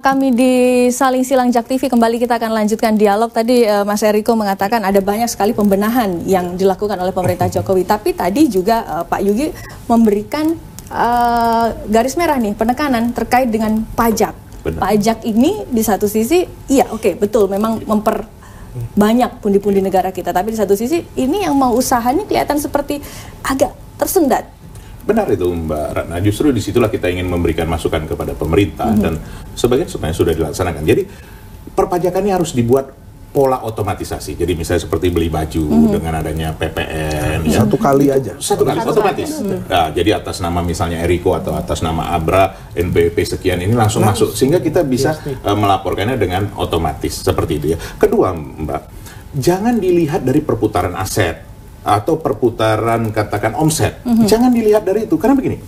kami di Saling Silang Jak TV kembali kita akan lanjutkan dialog. Tadi Mas Eriko mengatakan ada banyak sekali pembenahan yang dilakukan oleh pemerintah Jokowi. Tapi tadi juga Pak Yugi memberikan garis merah nih, penekanan terkait dengan pajak. Benar. Pajak ini di satu sisi, iya oke, betul memang memperbanyak pundi-pundi negara kita. Tapi di satu sisi ini yang mau usaha ini kelihatan seperti agak tersendat. Benar itu Mbak Ratna, justru disitulah kita ingin memberikan masukan kepada pemerintah dan sebagian sebenarnya sudah dilaksanakan. Jadi perpajakan ini harus dibuat pola otomatisasi. Jadi misalnya seperti beli baju dengan adanya PPN. Satu kali aja. Satu kali, otomatis. Nah, jadi atas nama misalnya Eriko atau atas nama Abra, NPWP sekian ini langsung masuk. Sehingga kita bisa melaporkannya dengan otomatis. Seperti itu ya. Kedua Mbak, jangan dilihat dari perputaran aset atau perputaran katakan omset. Jangan dilihat dari itu, karena begini,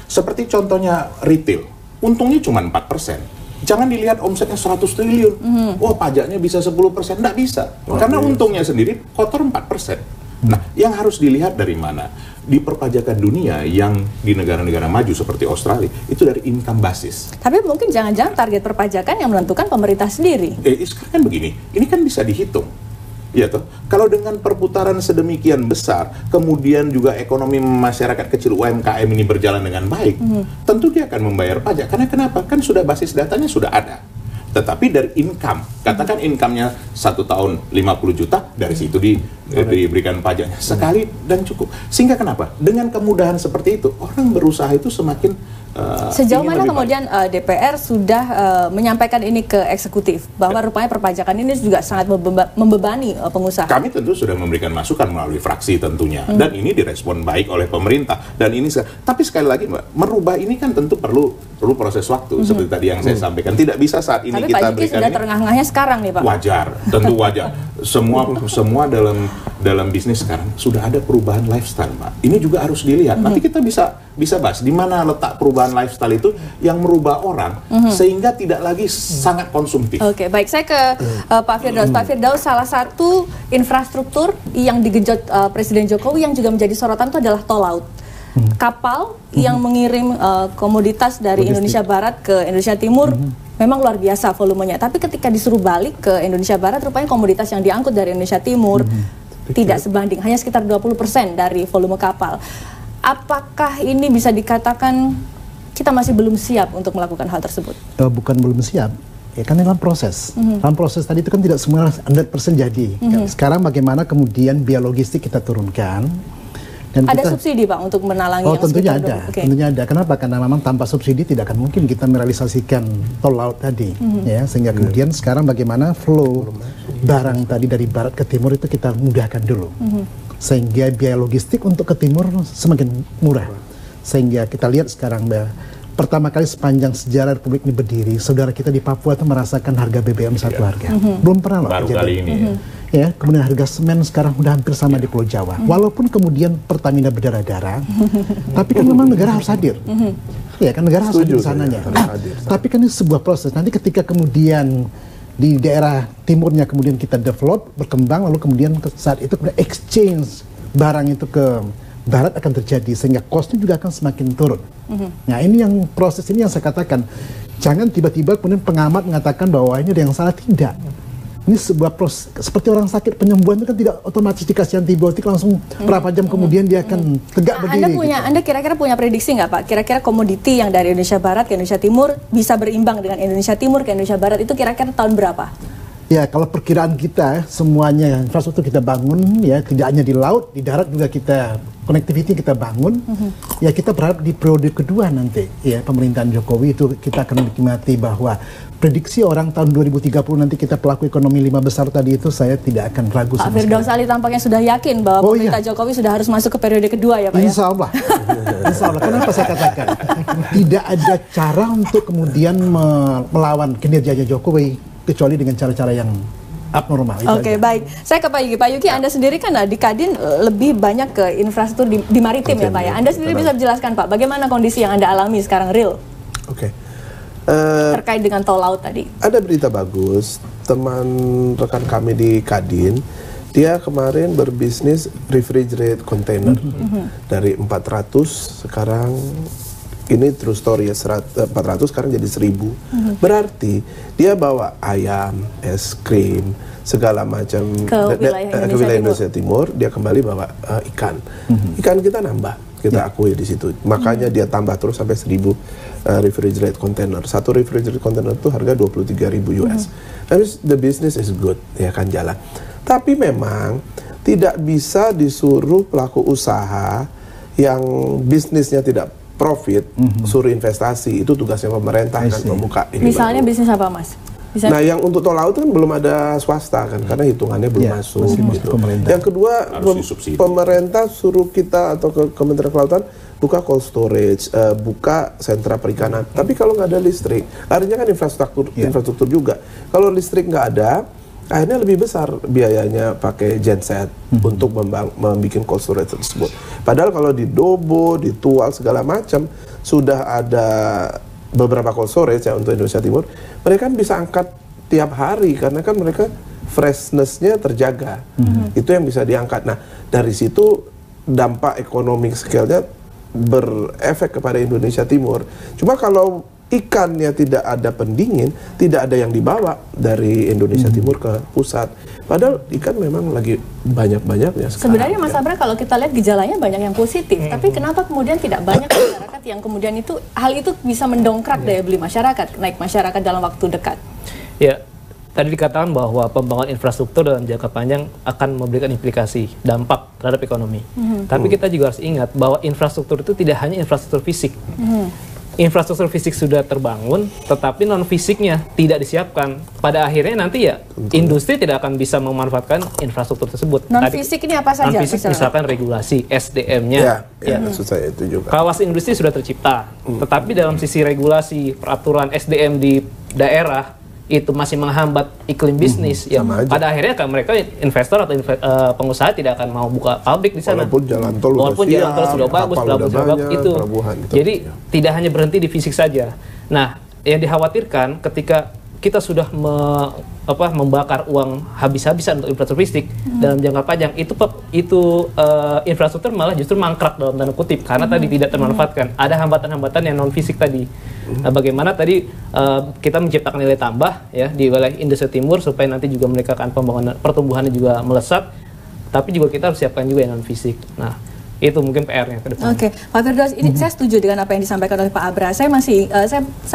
seperti contohnya retail, untungnya cuma 4%. Jangan dilihat omsetnya 100 triliun, wah pajaknya bisa 10%, nggak bisa. Karena untungnya sendiri kotor 4%. Nah, yang harus dilihat dari mana? Di perpajakan dunia yang di negara-negara maju seperti Australia, itu dari income basis. Tapi mungkin jangan-jangan target perpajakan yang menentukan pemerintah sendiri. Sekarang kan begini, ini kan bisa dihitung. Ya toh, kalau dengan perputaran sedemikian besar, kemudian juga ekonomi masyarakat kecil UMKM ini berjalan dengan baik, tentu dia akan membayar pajak. Karena kenapa? Kan sudah basis datanya sudah ada. Tetapi dari income, katakan income-nya 1 tahun 50 juta, dari situ diberikan pajaknya sekali dan cukup. Sehingga kenapa? Dengan kemudahan seperti itu, orang berusaha itu semakin sejauh mana kemudian DPR sudah menyampaikan ini ke eksekutif bahwa rupanya perpajakan ini juga sangat membebani pengusaha. Kami tentu sudah memberikan masukan melalui fraksi tentunya, dan ini direspon baik oleh pemerintah. Dan ini, tapi sekali lagi Mbak, merubah ini kan tentu perlu proses waktu seperti tadi yang saya sampaikan. Tidak bisa saat ini tapi kita Pak berikan. Sudah terengah-engahnya sekarang nih Pak. Wajar, tentu wajar. Semua dalam bisnis sekarang sudah ada perubahan lifestyle, Mbak. Ini juga harus dilihat. Nanti kita bisa bahas di mana letak perubahan lifestyle itu yang merubah orang sehingga tidak lagi sangat konsumtif. Oke, baik, saya ke Pak Firdaus. Pak Firdaus, salah satu infrastruktur yang digenjot Presiden Jokowi yang juga menjadi sorotan itu adalah tol laut. Kapal yang mengirim komoditas dari Indonesia Barat ke Indonesia Timur memang luar biasa volumenya. Tapi ketika disuruh balik ke Indonesia Barat, rupanya komoditas yang diangkut dari Indonesia Timur tidak sebanding, hanya sekitar 20% dari volume kapal. Apakah ini bisa dikatakan kita masih belum siap untuk melakukan hal tersebut? Bukan belum siap, ya kan dalam proses. Dalam proses tadi itu kan tidak semua 100% jadi. Sekarang bagaimana kemudian biaya logistik kita turunkan. Dan ada subsidi Pak untuk menalangi yang tentunya sekitar ada, tentunya ada. Kenapa? Karena memang tanpa subsidi tidak akan mungkin kita merealisasikan tol laut tadi, ya. Sehingga kemudian sekarang bagaimana flow barang tadi dari barat ke timur itu kita mudahkan dulu, sehingga biaya logistik untuk ke timur semakin murah. Sehingga kita lihat sekarang pertama kali sepanjang sejarah Republik ini berdiri, saudara kita di Papua itu merasakan harga BBM satu harga. Belum pernah loh. Baru kali ini. Ya, kemudian harga semen sekarang udah hampir sama di Pulau Jawa. Walaupun kemudian Pertamina berdarah-darah, tapi kan memang negara harus hadir. Ya kan, negara harus hadir di sananya. Tapi kan ini sebuah proses. Nanti ketika kemudian di daerah timurnya kemudian kita develop, berkembang, lalu kemudian saat itu kemudian exchange barang itu ke barat akan terjadi, sehingga costnya juga akan semakin turun. Nah, ini yang proses ini yang saya katakan, jangan tiba-tiba kemudian pengamat mengatakan bahwa ini ada yang salah. Tidak. Ini sebuah proses, seperti orang sakit, penyembuhan itu kan tidak otomatis dikasih antibiotik langsung berapa jam kemudian dia akan tegak berdiri. Anda kira-kira punya prediksi nggak Pak? Kira-kira komoditi yang dari Indonesia Barat ke Indonesia Timur bisa berimbang dengan Indonesia Timur ke Indonesia Barat itu kira-kira tahun berapa? Ya, kalau perkiraan kita semuanya infrastruktur kita bangun, ya tidak hanya di laut, di darat juga kita connectivity kita bangun. Ya, kita berharap di periode kedua nanti ya pemerintahan Jokowi itu kita akan menikmati bahwa prediksi orang tahun 2030 nanti kita pelaku ekonomi 5 besar tadi itu saya tidak akan ragu. Pak Firdaus Ali tampaknya sudah yakin bahwa pemerintah Jokowi sudah harus masuk ke periode kedua ya Pak. Insya Allah. Insya Allah. Kenapa saya katakan tidak ada cara untuk kemudian melawan kinerjanya Jokowi kecuali dengan cara-cara yang abnormal. Oke, baik. Saya ke Pak Yugi. Pak Yugi, Anda sendiri kan di Kadin lebih banyak ke infrastruktur di maritim ya Pak ya. Anda sendiri bisa menjelaskan Pak, bagaimana kondisi yang Anda alami sekarang real? Oke. Terkait dengan tol laut tadi. Ada berita bagus, teman rekan kami di Kadin, dia kemarin berbisnis refrigerated container dari 400 sekarang ini true story ya, 400 sekarang jadi 1000. Berarti dia bawa ayam, es krim, segala macam ke wilayah Indonesia Timur, dia kembali bawa ikan. Ikan kita nambah, kita akui di situ. Makanya dia tambah terus sampai 1000 refrigerated container. Satu refrigerated container itu harga 23.000 US. Tapi the business is good, ya kan, jalan. Tapi memang tidak bisa disuruh pelaku usaha yang bisnisnya tidak profit, suruh investasi. Itu tugasnya pemerintah kan, membuka ini. Misalnya baru. Bisnis apa, Mas? Nah, yang untuk tol laut kan belum ada swasta kan, karena hitungannya belum masuk. Gitu. Yang kedua, pemerintah suruh kita atau ke Kementerian Kelautan buka cold storage, buka sentra perikanan. Tapi kalau nggak ada listrik, artinya kan infrastruktur juga. Kalau listrik nggak ada, akhirnya lebih besar biayanya pakai genset untuk membuat cold storage tersebut. Padahal kalau di Dobo, di Tual segala macam sudah ada beberapa cold storage ya untuk Indonesia Timur, mereka kan bisa angkat tiap hari karena kan mereka freshness-nya terjaga. Itu yang bisa diangkat. Nah, dari situ dampak ekonomi scale-nya berefek kepada Indonesia Timur. Cuma kalau ikannya tidak ada pendingin, tidak ada yang dibawa dari Indonesia Timur ke pusat. Padahal ikan memang lagi banyak-banyaknya sekarang. Sebenarnya Mas Abra, kalau kita lihat gejalanya banyak yang positif, tapi kenapa kemudian tidak banyak masyarakat yang kemudian hal itu bisa mendongkrak daya beli masyarakat, naik masyarakat dalam waktu dekat? Ya, tadi dikatakan bahwa pembangunan infrastruktur dalam jangka panjang akan memberikan implikasi, dampak terhadap ekonomi. Tapi kita juga harus ingat bahwa infrastruktur itu tidak hanya infrastruktur fisik. Infrastruktur fisik sudah terbangun, tetapi non fisiknya tidak disiapkan. Pada akhirnya nanti ya industri tidak akan bisa memanfaatkan infrastruktur tersebut. Non fisik ini apa saja? Non fisik misalkan regulasi, SDM-nya. Ya, maksud saya itu juga. Kawasan industri sudah tercipta, tetapi dalam sisi regulasi, peraturan SDM di daerah itu masih menghambat iklim bisnis. Ya, pada akhirnya kan mereka investor atau pengusaha tidak akan mau buka pabrik di sana. Walaupun jalan tol sudah bagus, itu. Jadi tidak hanya berhenti di fisik saja. Nah, yang dikhawatirkan ketika kita sudah membakar uang habis-habisan untuk infrastruktur fisik dalam jangka panjang, itu infrastruktur malah justru mangkrak dalam tanda kutip karena tadi tidak termanfaatkan. Ada hambatan-hambatan yang non fisik tadi. Bagaimana tadi kita menciptakan nilai tambah ya di wilayah Indonesia Timur supaya nanti juga mereka akan pertumbuhannya juga melesat, tapi juga kita harus siapkan juga yang non fisik. Nah, itu mungkin PR-nya ke depan. Oke, Pak Firdaus, ini saya setuju dengan apa yang disampaikan oleh Pak Abra. Saya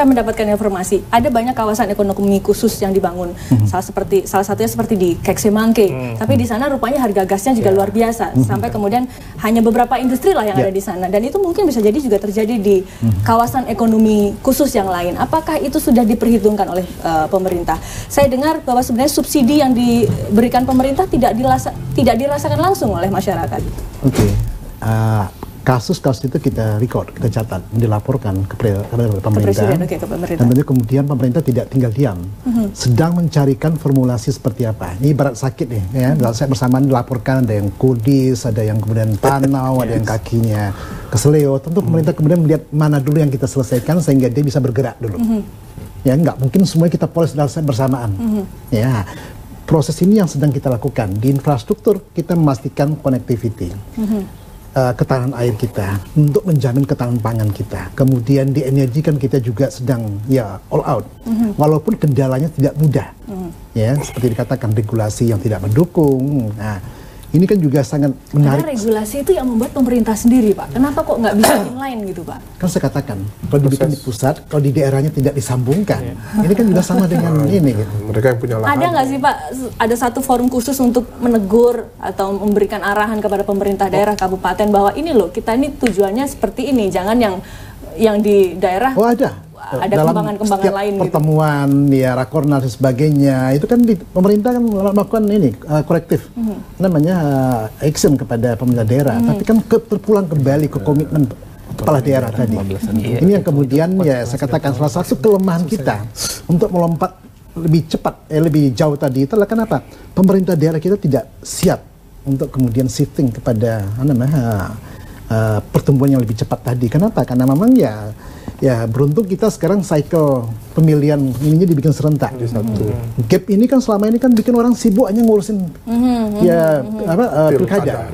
mendapatkan informasi ada banyak kawasan ekonomi khusus yang dibangun. Salah satunya seperti di Kekse Mangke. Tapi di sana rupanya harga gasnya juga luar biasa. Sampai kemudian hanya beberapa industri lah yang ada di sana. Dan itu mungkin bisa jadi juga terjadi di kawasan ekonomi khusus yang lain. Apakah itu sudah diperhitungkan oleh pemerintah? Saya dengar bahwa sebenarnya subsidi yang diberikan pemerintah tidak dirasakan langsung oleh masyarakat. Kasus-kasus itu kita record, kita catat, dilaporkan kepada pemerintah. Ke pemerintah. Dan kemudian pemerintah tidak tinggal diam, sedang mencarikan formulasi seperti apa. Ini ibarat sakit nih, ya. Dalam saya bersamaan dilaporkan ada yang kudis, ada yang kemudian panau, ada yang kakinya keseleo. Tentu pemerintah kemudian melihat mana dulu yang kita selesaikan sehingga dia bisa bergerak dulu. Ya, nggak mungkin semuanya kita polis dalam bersamaan. Ya. Proses ini yang sedang kita lakukan. Di infrastruktur kita memastikan connectivity. Ketahanan air kita, untuk menjamin ketahanan pangan kita. Kemudian di energi kan kita juga sedang ya all out, walaupun kendalanya tidak mudah, ya seperti dikatakan regulasi yang tidak mendukung. Nah, ini kan juga sangat menarik. Karena regulasi itu yang membuat pemerintah sendiri, Pak. Kenapa kok nggak bisa inline gitu, Pak? Kan saya katakan, kalau dibikin di pusat, kalau di daerahnya tidak disambungkan, ini kan juga sama dengan ini. Gitu. Mereka yang punya lahan. Ada nggak sih, Pak, ada satu forum khusus untuk menegur atau memberikan arahan kepada pemerintah daerah, kabupaten, bahwa ini loh, kita ini tujuannya seperti ini, jangan yang di daerah. Oh, ada. Ada kembangan-kembangan lain pertemuan gitu. Ya rakornas dan sebagainya itu kan pemerintah kan melakukan ini korektif namanya action kepada pemerintah daerah, tapi kan terpulang kembali ke komitmen kepala daerah tadi. Ini yang kemudian ya saya katakan salah satu kelemahan kita untuk melompat lebih cepat lebih jauh tadi itu adalah kenapa pemerintah daerah kita tidak siap untuk kemudian shifting kepada pertumbuhan yang lebih cepat tadi. Kenapa? Karena memang ya beruntung kita sekarang cycle pemilihan ininya dibikin serentak. Gap ini kan selama ini kan bikin orang sibuk hanya ngurusin pilkada.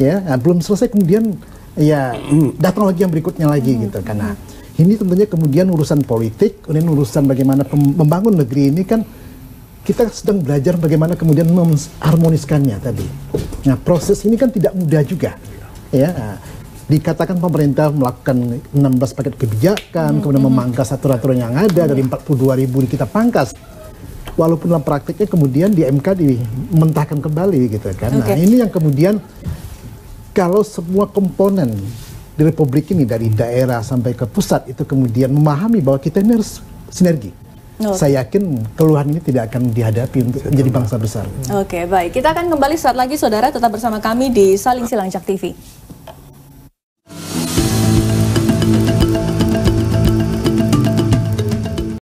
Ya, nah, belum selesai kemudian ya datang lagi yang berikutnya lagi gitu. Karena ini tentunya kemudian urusan politik, kemudian urusan bagaimana membangun negeri ini kan kita sedang belajar bagaimana kemudian mengharmoniskannya tadi. Nah, proses ini kan tidak mudah juga. Ya, dikatakan pemerintah melakukan 16 paket kebijakan, kemudian memangkas aturan-aturan yang ada dari 42.000 kita pangkas. Walaupun dalam praktiknya kemudian di MK dimentahkan kembali gitu kan. Nah, ini yang kemudian kalau semua komponen di Republik ini dari daerah sampai ke pusat itu kemudian memahami bahwa kita ini harus sinergi. Saya yakin keluhan ini tidak akan dihadapi untuk menjadi bangsa besar. Oke, baik. Kita akan kembali saat lagi, saudara. Tetap bersama kami di Saling Silang Jak TV.